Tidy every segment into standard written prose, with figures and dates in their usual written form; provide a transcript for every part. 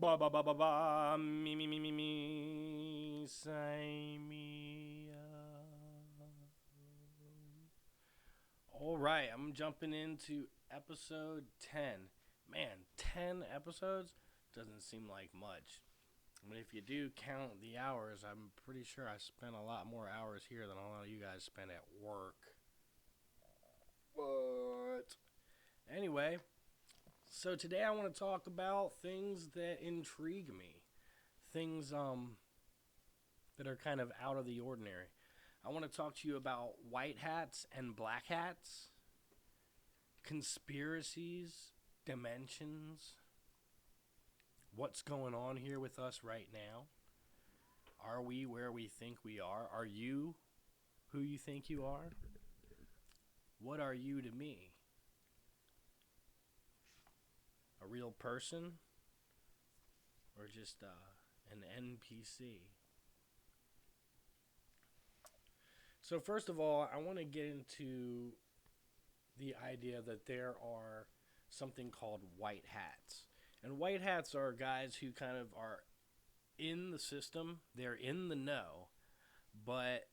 Ba ba ba ba ba. Me. Sign me up. All right, I'm jumping into episode 10. Man, 10 episodes doesn't seem like much. I mean, if you do count the hours, I'm pretty sure I spent a lot more hours here than a lot of you guys spend at work. But anyway, so today I want to talk about things that intrigue me. Things that are kind of out of the ordinary. I want to talk to you about white hats and black hats, conspiracies, dimensions, what's going on here with us right now. Are we where we think we are? Are you who you think you are? What are you to me? A real person? Or just an NPC? So, first of all, I want to get into the idea that there are something called white hats. And white hats are guys who kind of are in the system, they're in the know, but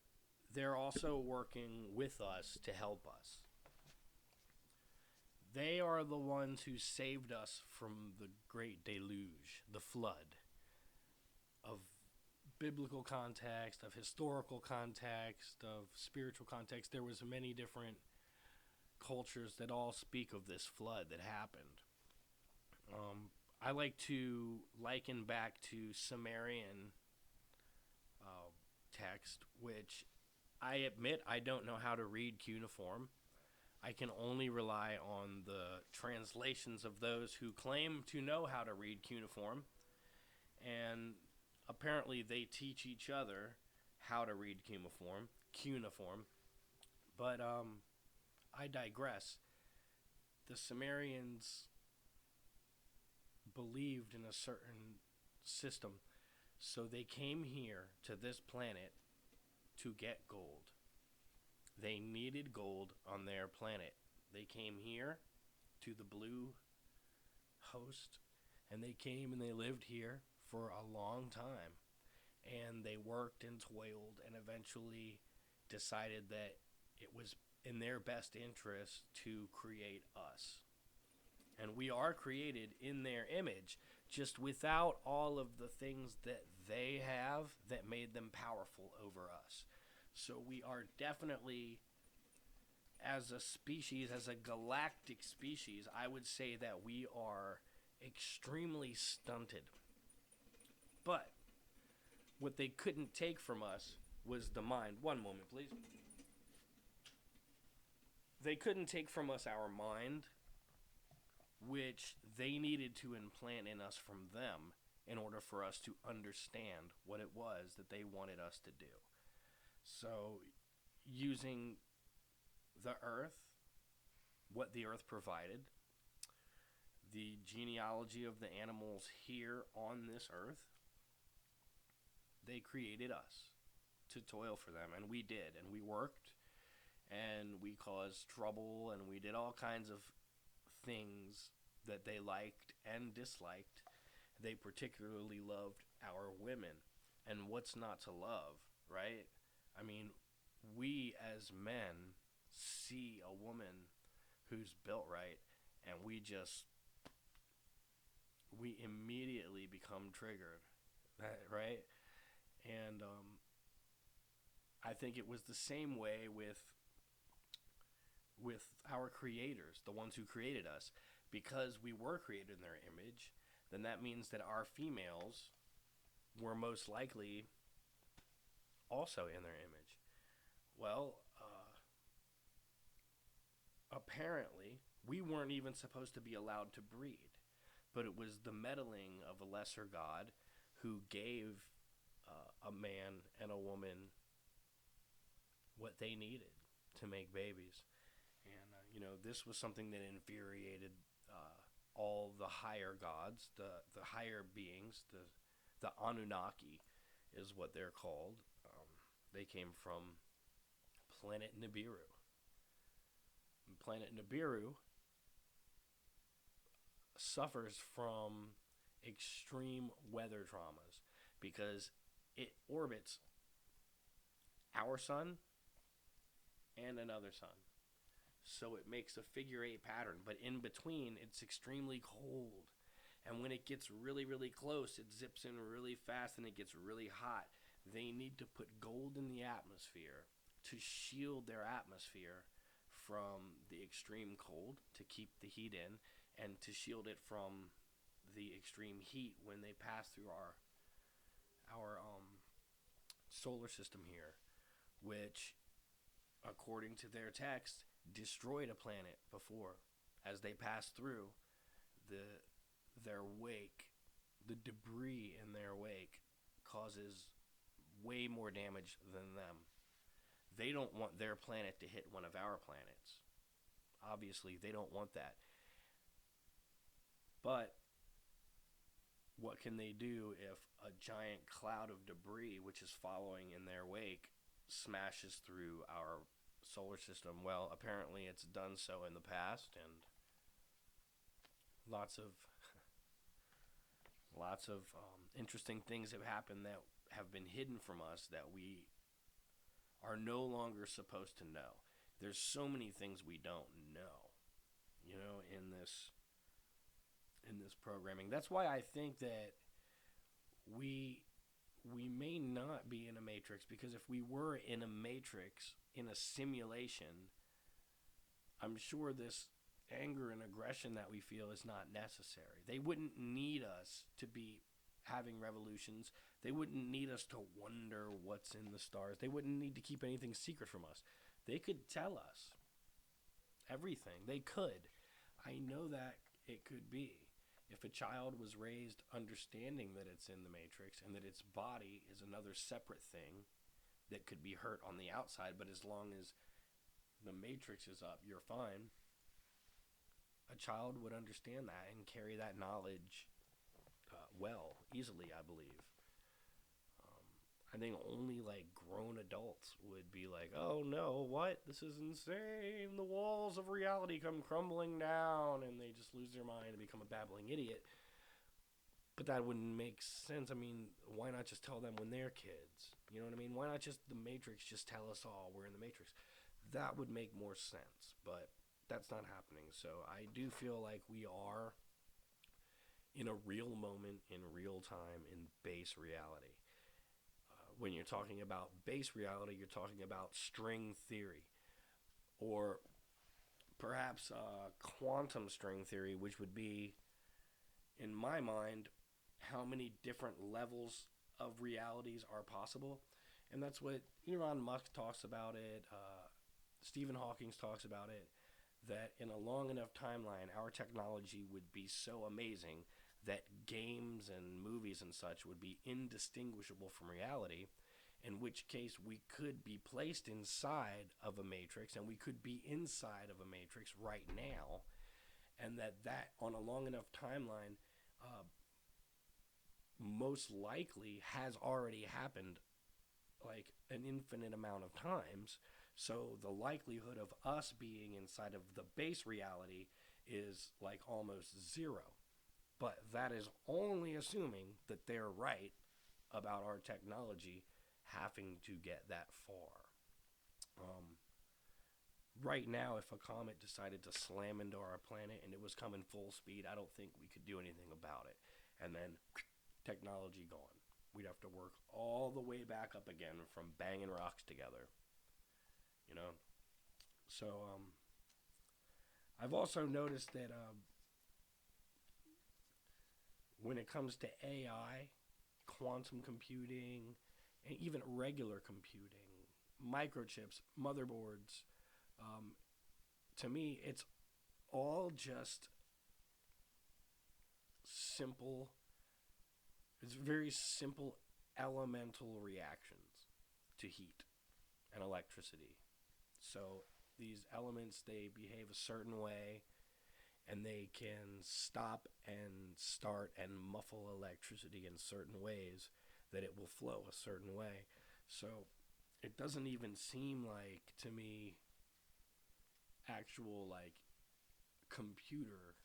they're also working with us to help us. They are the ones who saved us from the great deluge, the flood of biblical context, of historical context, of spiritual context. There was many different cultures that all speak of this flood that happened. I like to liken back to Sumerian text, which I admit I don't know how to read cuneiform. I can only rely on the translations of those who claim to know how to read cuneiform, and apparently they teach each other how to read cuneiform. But I digress. The Sumerians believed in a certain system, so they came here to this planet to get gold. They needed gold on their planet. They came here to the blue host, and they came and they lived here for a long time. And they worked and toiled and eventually decided that it was in their best interest to create us. And we are created in their image, just without all of the things that they have that made them powerful over us. So we are definitely, as a species, as a galactic species, I would say that we are extremely stunted. But what they couldn't take from us was the mind. One moment, please. They couldn't take from us our mind, which they needed to implant in us from them in order for us to understand what it was that they wanted us to do. So, using the earth, what the earth provided, the genealogy of the animals here on this earth, they created us to toil for them, and we did, and we worked, and we caused trouble, and we did all kinds of things that they liked and disliked. They particularly loved our women, and what's not to love, right? I mean, we as men see a woman who's built right, and we immediately become triggered, right? And I think it was the same way with our creators, the ones who created us. Because we were created in their image, then that means that our females were most likely also in their image. Well, apparently, we weren't even supposed to be allowed to breed. But it was the meddling of a lesser god who gave a man and a woman what they needed to make babies. And, this was something that infuriated all the higher gods, the higher beings, the Anunnaki is what they're called. They came from planet Nibiru. And planet Nibiru suffers from extreme weather traumas because it orbits our sun and another sun. So it makes a figure eight pattern, but in between, it's extremely cold. And when it gets really, really close, it zips in really fast and it gets really hot. They need to put gold in the atmosphere to shield their atmosphere from the extreme cold, to keep the heat in, and to shield it from the extreme heat when they pass through our solar system here, which, according to their text, destroyed a planet before. As they passed through, the their wake, the debris in their wake, causes way more damage than them. They don't want their planet to hit one of our planets. Obviously, they don't want that. But what can they do if a giant cloud of debris, which is following in their wake, smashes through our solar system? Well, apparently it's done so in the past, and lots of interesting things have happened that have been hidden from us that we are no longer supposed to know. There's so many things we don't know, in this programming. That's why I think that we may not be in a matrix, because if we were in a matrix, in a simulation, I'm sure this anger and aggression that we feel is not necessary. They wouldn't need us to be having revolutions. They wouldn't need us to wonder what's in the stars. They wouldn't need to keep anything secret from us. They could tell us everything. They could. I know that it could be. If a child was raised understanding that it's in the matrix and that its body is another separate thing that could be hurt on the outside, but as long as the matrix is up, you're fine, a child would understand that and carry that knowledge easily, I believe. I think only grown adults would be like, oh no, what? This is insane. The walls of reality come crumbling down, and they just lose their mind and become a babbling idiot. But that wouldn't make sense. I mean, why not just tell them when they're kids? You know what I mean? Why not just the Matrix just tell us all we're in the Matrix? That would make more sense, but that's not happening. So I do feel like we are in a real moment, in real time, in base reality. When you're talking about base reality, you're talking about string theory, or perhaps quantum string theory, which would be, in my mind, how many different levels of realities are possible. And that's what Elon Musk talks about it, Stephen Hawking talks about it, that in a long enough timeline, our technology would be so amazing that games and movies and such would be indistinguishable from reality, in which case we could be placed inside of a matrix, and we could be inside of a matrix right now, and that on a long enough timeline most likely has already happened an infinite amount of times. So the likelihood of us being inside of the base reality is almost zero. But that is only assuming that they're right about our technology having to get that far. Right now, if a comet decided to slam into our planet and it was coming full speed, I don't think we could do anything about it. And then technology gone. We'd have to work all the way back up again from banging rocks together. So I've also noticed that when it comes to AI, quantum computing, and even regular computing, microchips, motherboards, to me, it's all just simple. It's very simple elemental reactions to heat and electricity. So these elements, they behave a certain way, and they can stop and start and muffle electricity in certain ways that it will flow a certain way. So it doesn't even seem like, to me, actual computer.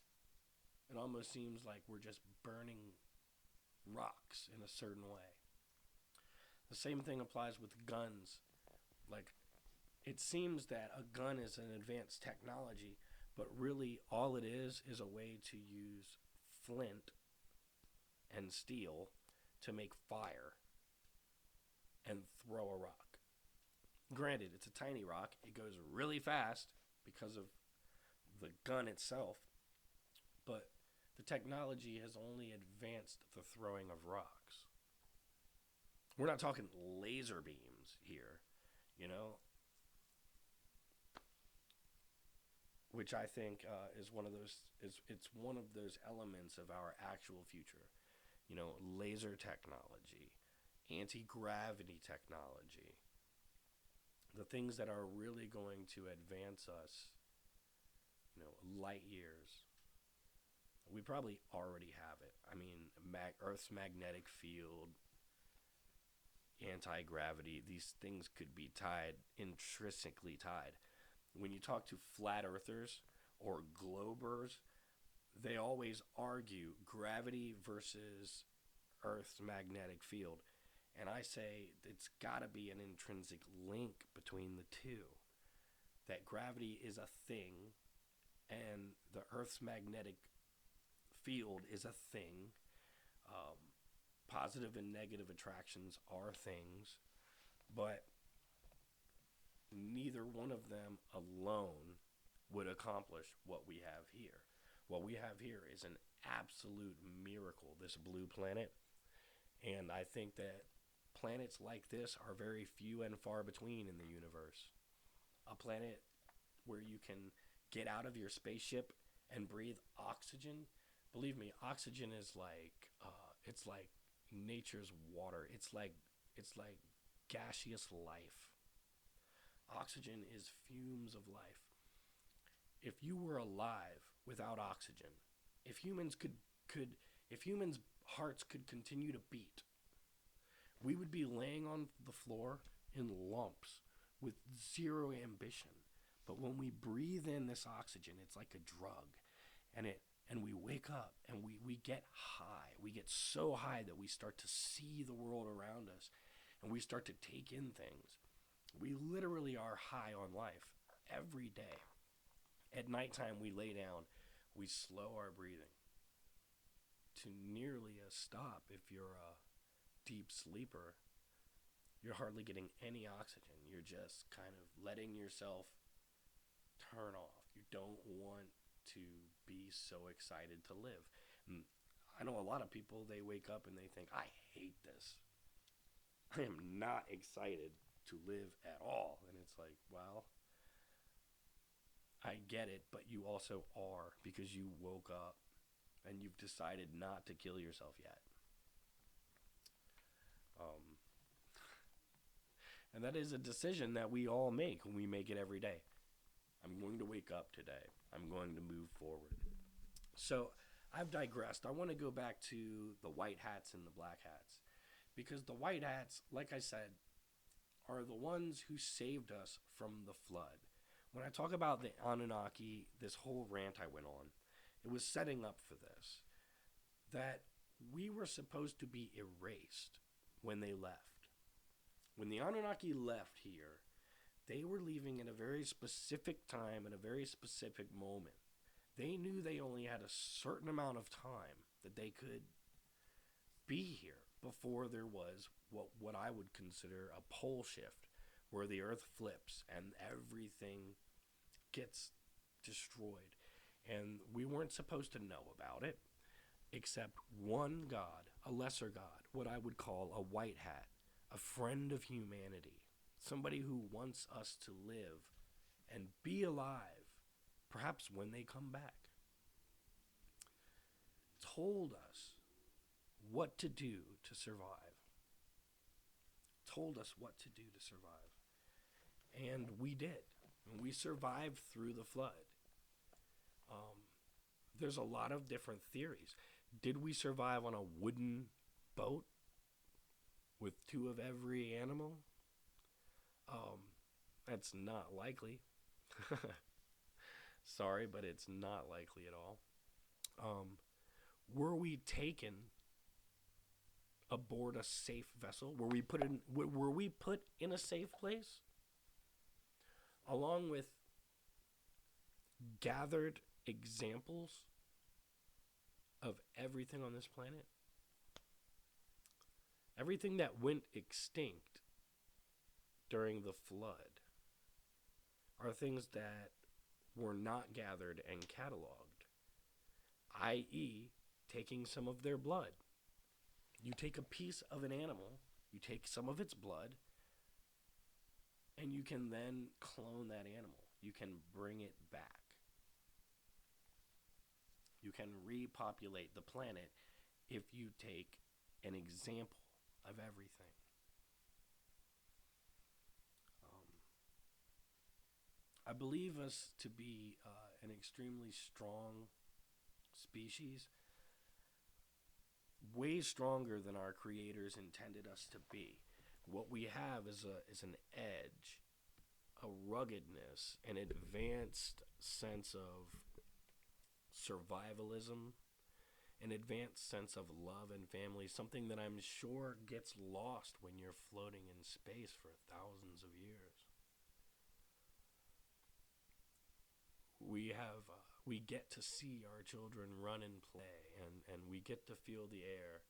It almost seems like we're just burning rocks in a certain way. The same thing applies with guns. Like, it seems that a gun is an advanced technology, but really all it is a way to use flint and steel to make fire and throw a rock. Granted, it's a tiny rock, it goes really fast because of the gun itself, but the technology has only advanced the throwing of rocks. We're not talking laser beams here, you know, which I think is one of those is it's one of those elements of our actual future. You know, laser technology, anti-gravity technology, the things that are really going to advance us, you know, light years. We probably already have it. I mean, Earth's magnetic field, anti-gravity, these things could be tied, intrinsically tied. When you talk to flat earthers or globers, they always argue gravity versus Earth's magnetic field. And I say it's got to be an intrinsic link between the two. That gravity is a thing and the Earth's magnetic field is a thing. Um, Positive and negative attractions are things, but neither one of them alone would accomplish what we have here. What we have here is an absolute miracle, this blue planet. And I think that planets like this are very few and far between in the universe. A planet where you can get out of your spaceship and breathe oxygen. Believe me, oxygen is it's like nature's water. It's like gaseous life. Oxygen is fumes of life. If you were alive without oxygen, if humans could if humans' hearts could continue to beat, we would be laying on the floor in lumps with zero ambition. But when we breathe in this oxygen, it's like a drug. And we wake up and we get high. We get so high that we start to see the world around us and we start to take in things. We literally are high on life every day. At nighttime, we lay down, we slow our breathing to nearly a stop. If you're a deep sleeper, you're hardly getting any oxygen. You're just kind of letting yourself turn off. You don't want to be so excited to live. And I know a lot of people, they wake up and they think, I hate this. I am not excited to live at all. And it's like, well, I get it, but you also are, because you woke up and you've decided not to kill yourself yet. And that is a decision that we all make, and we make it every day. I'm going to wake up today. I'm going to move forward. So I've digressed. I want to go back to the white hats and the black hats. Because the white hats, like I said, are the ones who saved us from the flood. When I talk about the Anunnaki, this whole rant I went on, it was setting up for this. That we were supposed to be erased when they left. When the Anunnaki left here, they were leaving at a very specific time, at a very specific moment. They knew they only had a certain amount of time that they could be here before there was what I would consider a pole shift, where the earth flips and everything gets destroyed. And we weren't supposed to know about it, except one God, a lesser God, what I would call a white hat, a friend of humanity, somebody who wants us to live and be alive, perhaps when they come back, told us what to do to survive. Told us what to do to survive. And we did. And we survived through the flood. There's a lot of different theories. Did we survive on a wooden boat with two of every animal? That's not likely. Sorry, but it's not likely at all. Were we taken aboard a safe vessel? Were we put in a safe place? Along with gathered examples of everything on this planet, everything that went extinct during the flood are things that were not gathered and cataloged, i.e., taking some of their blood. You take a piece of an animal, you take some of its blood, and you can then clone that animal. You can bring it back. You can repopulate the planet if you take an example of everything. I believe us to be an extremely strong species, way stronger than our creators intended us to be. What we have is an edge, a ruggedness, an advanced sense of survivalism, an advanced sense of love and family, something that I'm sure gets lost when you're floating in space for thousands of years. We get to see our children run and play, and we get to feel the air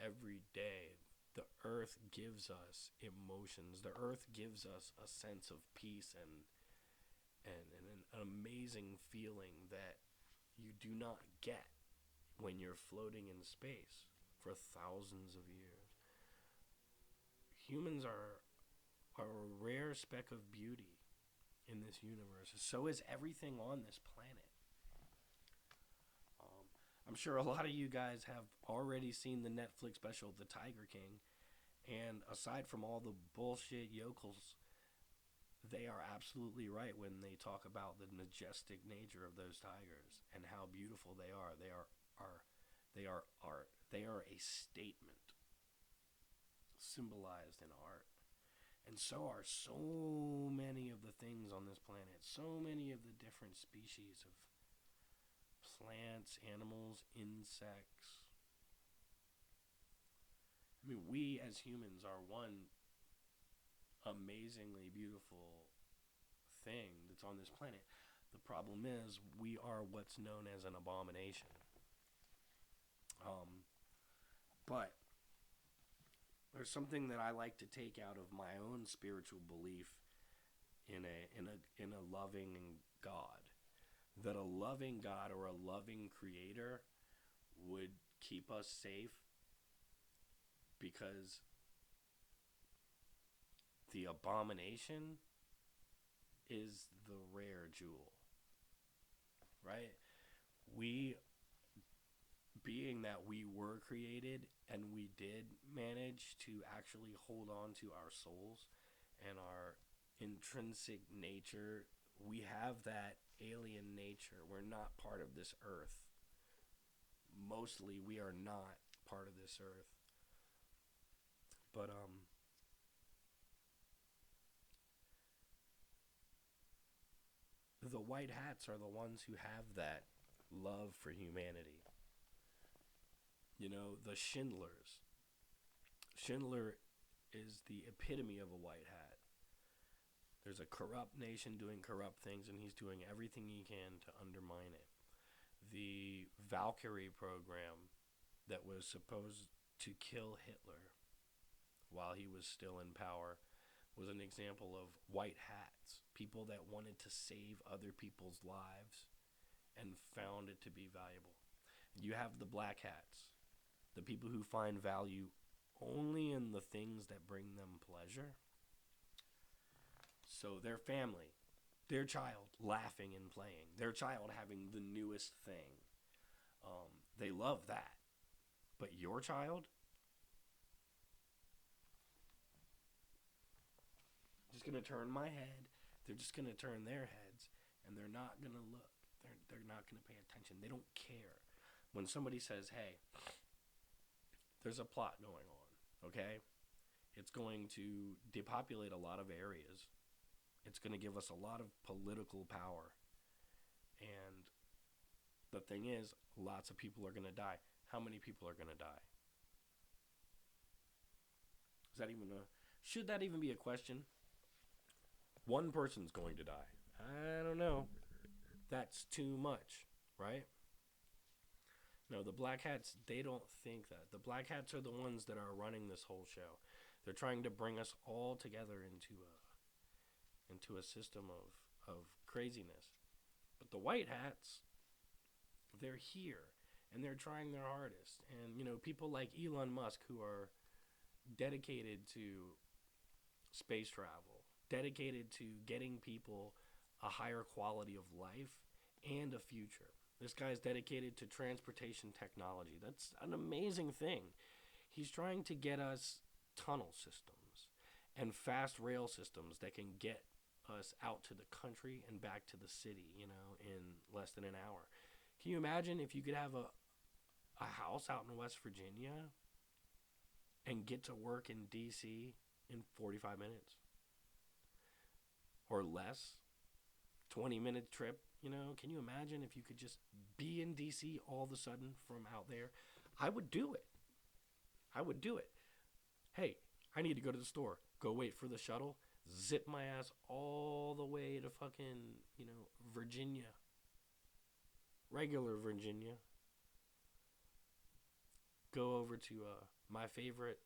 every day. The earth gives us emotions. The earth gives us a sense of peace and an amazing feeling that you do not get when you're floating in space for thousands of years. Humans are a rare speck of beauty in this universe. So is everything on this planet. I'm sure a lot of you guys have already seen the Netflix special, The Tiger King. And aside from all the bullshit yokels, they are absolutely right when they talk about the majestic nature of those tigers and how beautiful they are. They are art. They are a statement symbolized in art. And so are so many of the things on this planet, so many of the different species of plants, animals, insects. I mean, we as humans are one amazingly beautiful thing that's on this planet. The problem is we are what's known as an abomination. But there's something that I like to take out of my own spiritual belief in a loving God. That a loving God or a loving creator would keep us safe because the abomination is the rare jewel, right? Being that we were created and we did manage to actually hold on to our souls and our intrinsic nature, we have that alien nature. We're not part of this earth. Mostly we are not part of this earth. But the white hats are the ones who have that love for humanity. You know, the Schindlers. Schindler is the epitome of a white hat. There's a corrupt nation doing corrupt things, and he's doing everything he can to undermine it. The Valkyrie program that was supposed to kill Hitler while he was still in power was an example of white hats, people that wanted to save other people's lives and found it to be valuable. You have the black hats, the people who find value only in the things that bring them pleasure. So their family, their child laughing and playing, their child having the newest thing, they love that. But your child, just going to turn my head, they're just going to turn their heads, and they're not going to look. They're not going to pay attention. They don't care. When somebody says, hey, there's a plot going on, okay? It's going to depopulate a lot of areas. It's going to give us a lot of political power. And the thing is, lots of people are going to die. How many people are going to die? Is that even a should that even be a question? One person's going to die. I don't know. That's too much, right? No, the black hats, they don't think that. The black hats are the ones that are running this whole show. They're trying to bring us all together into a system of craziness. But the white hats, they're here and they're trying their hardest. And people like Elon Musk who are dedicated to space travel, dedicated to getting people a higher quality of life and a future. This guy's dedicated to transportation technology. That's an amazing thing. He's trying to get us tunnel systems and fast rail systems that can get us out to the country and back to the city, in less than an hour. Can you imagine if you could have a house out in West Virginia and get to work in DC in 45 minutes or less? 20-minute trip, can you imagine if you could just be in DC all of a sudden from out there? I would do it. I would do it. Hey, I need to go to the store. Go wait for the shuttle. Zip my ass all the way to fucking, Virginia. Regular Virginia. Go over to my favorite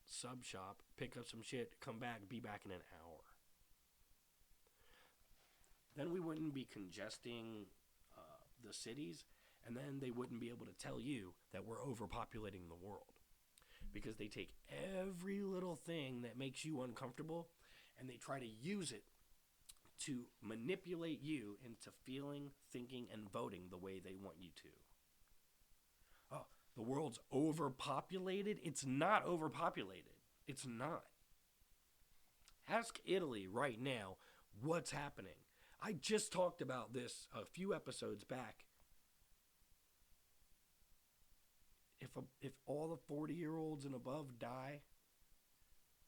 sub shop, pick up some shit, come back, be back in an hour. Then we wouldn't be congesting the cities, and then they wouldn't be able to tell you that we're overpopulating the world. Because they take every little thing that makes you uncomfortable and they try to use it to manipulate you into feeling, thinking, and voting the way they want you to. Oh, the world's overpopulated? It's not overpopulated. It's not. Ask Italy right now what's happening. I just talked about this a few episodes back. If all the 40-year-olds and above die,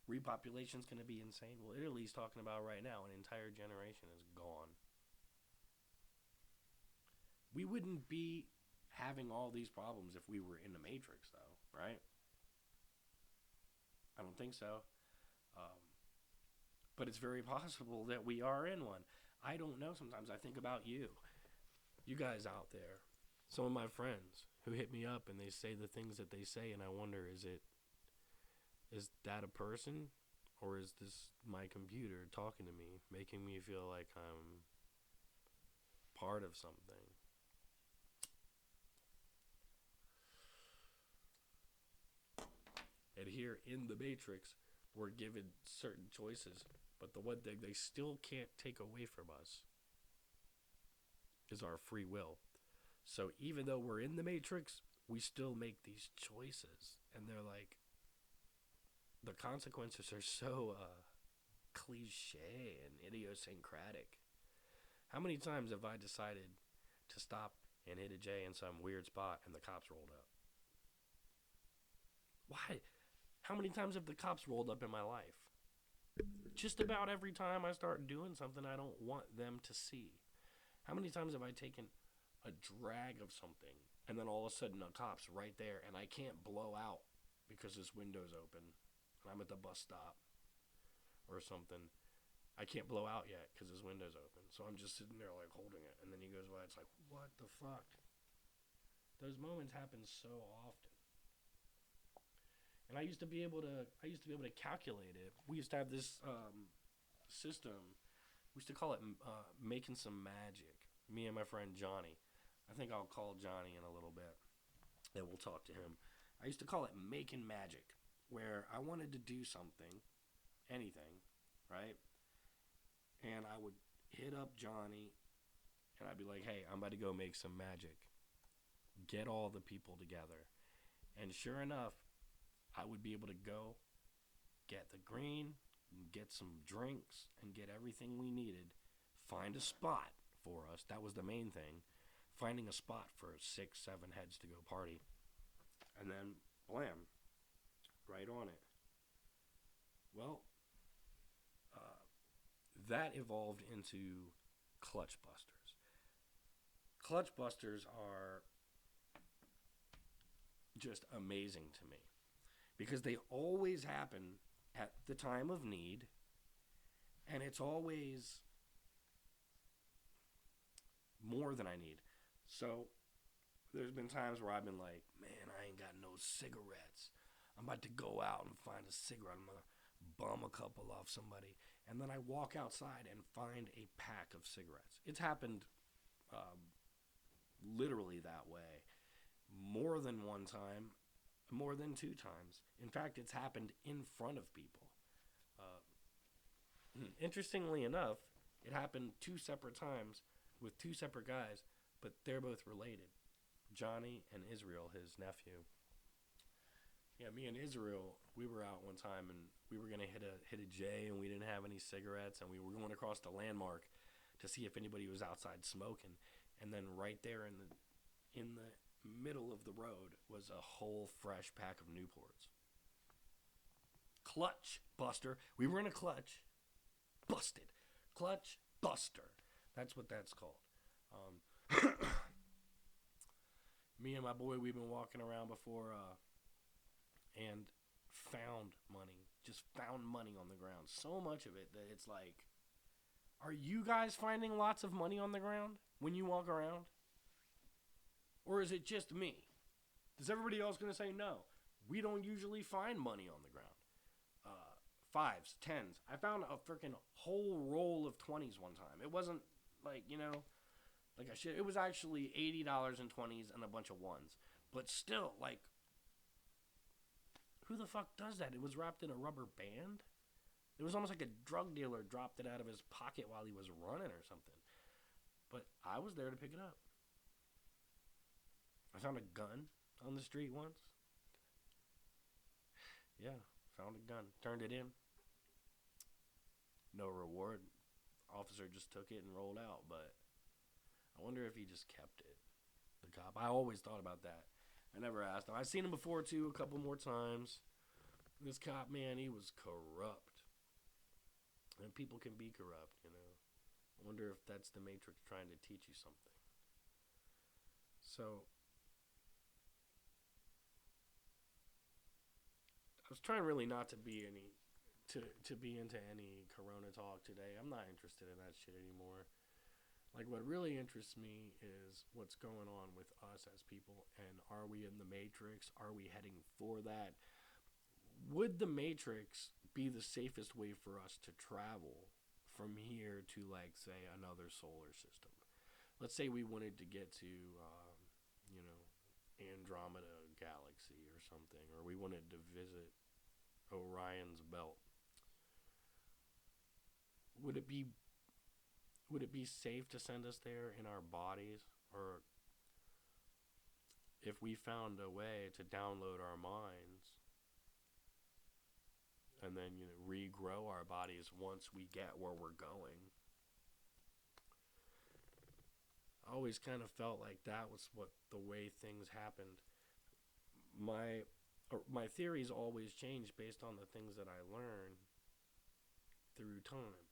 repopulation's going to be insane. Well, Italy's talking about right now an entire generation is gone. We wouldn't be having all these problems if we were in the Matrix, though, right? I don't think so. But it's very possible that we are in one. I don't know. Sometimes I think about you guys out there, some of my friends who hit me up and they say the things that they say, and I wonder, is that a person, or is this my computer talking to me, making me feel like I'm part of something? And here in the Matrix, we're given certain choices, but the one thing they still can't take away from us is our free will. So even though we're in the Matrix, we still make these choices. And they're like, the consequences are so cliche and idiosyncratic. How many times have I decided to stop and hit a J in some weird spot and the cops rolled up? Why? How many times have the cops rolled up in my life? Just about every time I start doing something I don't want them to see. How many times have I taken a drag of something and then all of a sudden a cop's right there and I can't blow out because this window's open and I'm at the bus stop or something. I can't blow out yet because this window's open. So I'm just sitting there like holding it, and then he goes by. It's like, what the fuck? Those moments happen so often. And I used to be able to calculate it. We used to have this system. We used to call it making some magic. Me and my friend Johnny. I think I'll call Johnny in a little bit, and we'll talk to him. I used to call it making magic, where I wanted to do something, anything, right? And I would hit up Johnny, and I'd be like, hey, I'm about to go make some magic. Get all the people together. And sure enough, I would be able to go get the green, get some drinks, and get everything we needed. Find a spot for us. That was the main thing. Finding a spot for 6, 7 heads to go party. And then, blam, right on it. Well, that evolved into clutch busters. Clutch busters are just amazing to me because they always happen at the time of need, and it's always more than I need. So there's been times where I've been like, man, I ain't got no cigarettes. I'm about to go out and find a cigarette. I'm going to bum a couple off somebody. And then I walk outside and find a pack of cigarettes. It's happened literally that way more than one time, more than two times. In fact, it's happened in front of people. Interestingly enough, it happened two separate times with two separate guys, but they're both related. Johnny and Israel, his nephew. Yeah, me and Israel, we were out one time and we were gonna hit a J and we didn't have any cigarettes and we were going across the landmark to see if anybody was outside smoking. And then right there in the middle of the road was a whole fresh pack of Newports. Clutch buster. We were in a clutch. Busted. Clutch buster. That's what that's called. Me and my boy, we've been walking around before and found money. Just found money on the ground. So much of it that it's like, are you guys finding lots of money on the ground when you walk around? Or is it just me? Is everybody else going to say no? We don't usually find money on the ground. Fives, tens. I found a freaking whole roll of 20s one time. It wasn't like, like I should. It was actually $80 in 20s and a bunch of ones. But still, like, who the fuck does that? It was wrapped in a rubber band. It was almost like a drug dealer dropped it out of his pocket while he was running or something. But I was there to pick it up. I found a gun on the street once. Yeah, found a gun. Turned it in. No reward. Officer just took it and rolled out, but I wonder if he just kept it. The cop. I always thought about that. I never asked him. I've seen him before, too, a couple more times. This cop, man, he was corrupt. And people can be corrupt, I wonder if that's the Matrix trying to teach you something. So, I was trying really not to be into any Corona talk today. I'm not interested in that shit anymore. Like, what really interests me is what's going on with us as people, and are we in the Matrix? Are we heading for that? Would the Matrix be the safest way for us to travel from here to, like, say, another solar system? Let's say we wanted to get to, Andromeda Galaxy or something, or we wanted to visit Orion's Belt. Would it be safe to send us there in our bodies? Or if we found a way to download our minds and then regrow our bodies once we get where we're going? I always kind of felt like that was what the way things happened. My theories always change based on the things that I learn through time.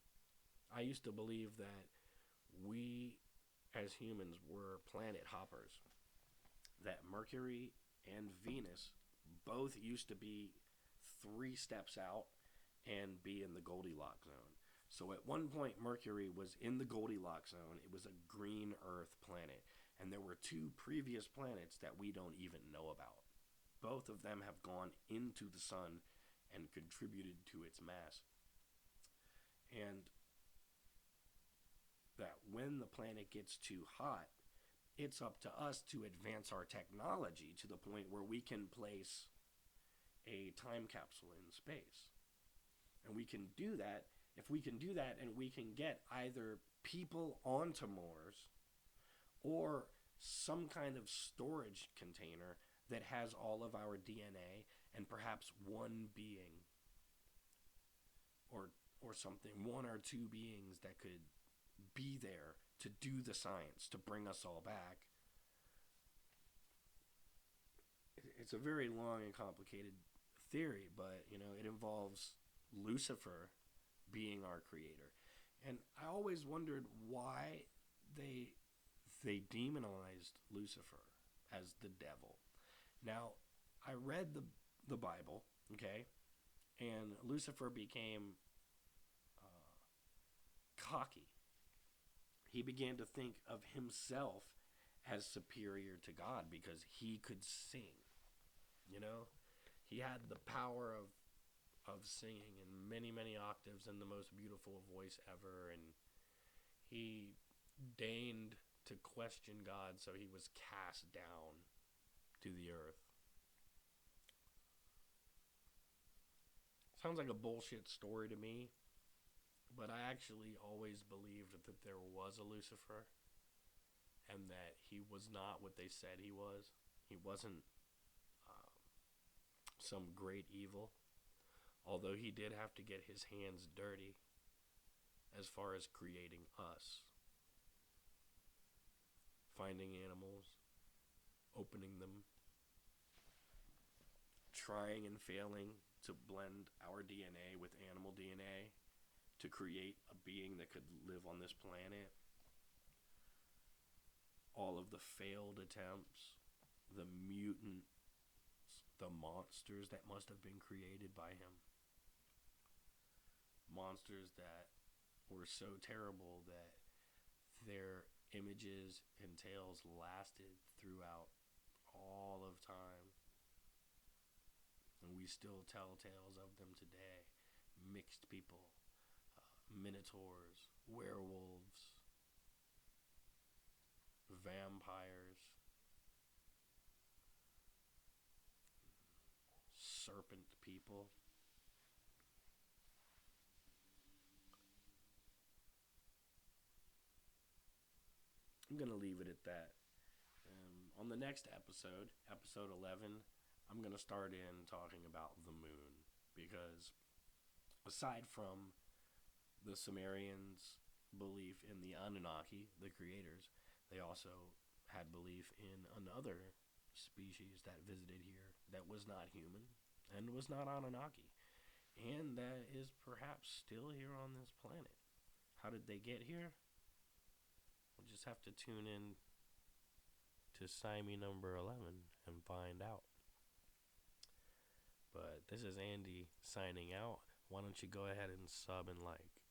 I used to believe that we, as humans, were planet hoppers. That Mercury and Venus both used to be 3 steps out and be in the Goldilocks zone. So at one point, Mercury was in the Goldilocks zone. It was a green Earth planet. And there were 2 previous planets that we don't even know about. Both of them have gone into the sun and contributed to its mass. And that when the planet gets too hot, it's up to us to advance our technology to the point where we can place a time capsule in space. And we can do that. If we can do that and we can get either people onto Mars or some kind of storage container that has all of our DNA and perhaps one being or something, 1 or 2 beings that could be there to do the science, to bring us all back. It's a very long and complicated theory, but, it involves Lucifer being our creator. And I always wondered why they demonized Lucifer as the devil. Now, I read the Bible, okay? And Lucifer became cocky. He began to think of himself as superior to God because he could sing. You know, he had the power of singing in many, many octaves and the most beautiful voice ever. And he deigned to question God, so he was cast down to the earth. Sounds like a bullshit story to me, but I actually always believed that there was a Lucifer and that he was not what they said he was. He wasn't some great evil, although he did have to get his hands dirty as far as creating us, finding animals, opening them, trying and failing to blend our DNA with animal DNA to create a being that could live on this planet. All of the failed attempts, the mutants, the monsters that must have been created by him. Monsters that were so terrible that their images and tales lasted throughout all of time. And we still tell tales of them today. Mixed people, minotaurs, werewolves, vampires, serpent people. I'm going to leave it at that. On the next episode, episode 11, I'm going to start in talking about the moon. Because aside from the Sumerians' belief in the Anunnaki, the creators, they also had belief in another species that visited here that was not human and was not Anunnaki, and that is perhaps still here on this planet. How did they get here? We'll just have to tune in to TSIME number 11 and find out. But this is Andy signing out. Why don't you go ahead and sub and like?